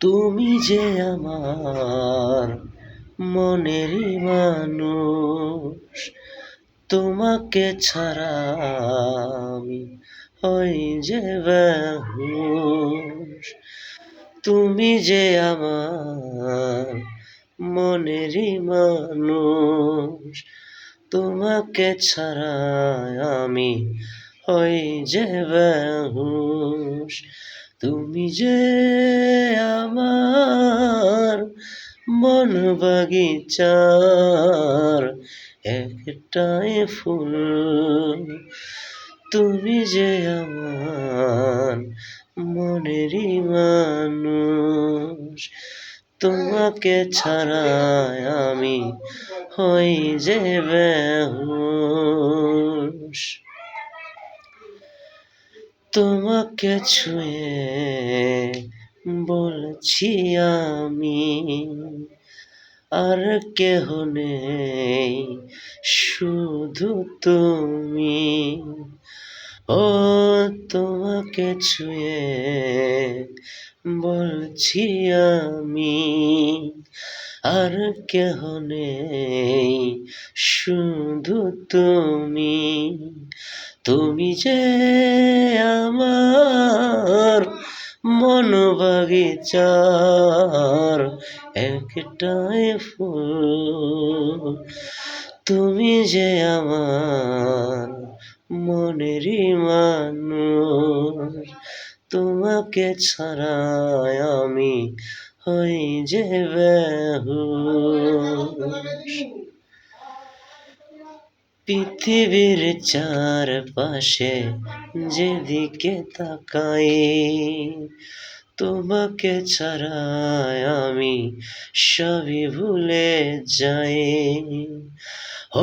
তুমি যে আমার মনেরই মানুষ, তোমাকে ছাড়া আমি হই যে বেহুশ। তুমি যে আমার মনেরই মানুষ, তোমাকে ছাড়া আমি হই যে বেহুশ। তুমি যে আমার মন বাগিচার একটাই ফুল, তুমি যে আমার মনেরই মানুষ, তোমাকে ছাড়া আমি হই যে বেহুশ। তোমাকে ছুঁয়ে বলছি আমি, আর কেহ নেই শুধু তুমি। ও তোমাকে ছুঁয়ে বলছি আমি, আর কেহ নেই শুধু তুমি। তুমি যে আমার মন বাগিচার একটাই ফুল, তুমি যে আমার মনেরই মানুষ, তোমাকে ছাড়া আমি হই যে বেহুশ। পৃথিবীর চারপাশে যেদিকে তাকাই, তোমাকে ছাড়া আমি সবই ভুলে যাই। ও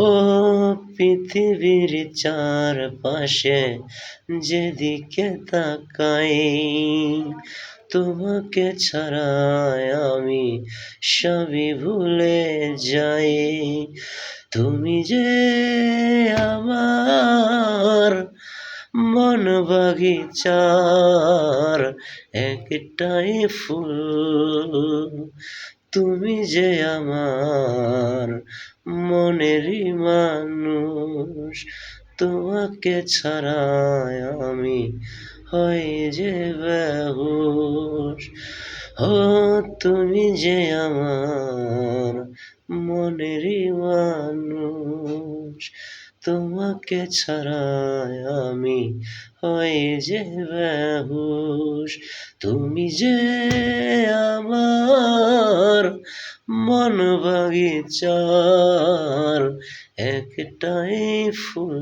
পৃথিবীর চারপাশে যেদিকে তাকাই, তোমাকে ছাড়া আমি সবই ভুলে যাই। তুমি যে আমার মন বাগিচার একটাই ফুল, তুমি যে আমার মনেরই মানুষ, তোমাকে ছাড়া আমি হই যে বেহুশ। ও তুমি যে আমার মনেরই মানুষ, তোমাকে ছাড়া আমি হই যে বেহুশ। তুমি যে আমার মন বাগিচার একটাই ফুল।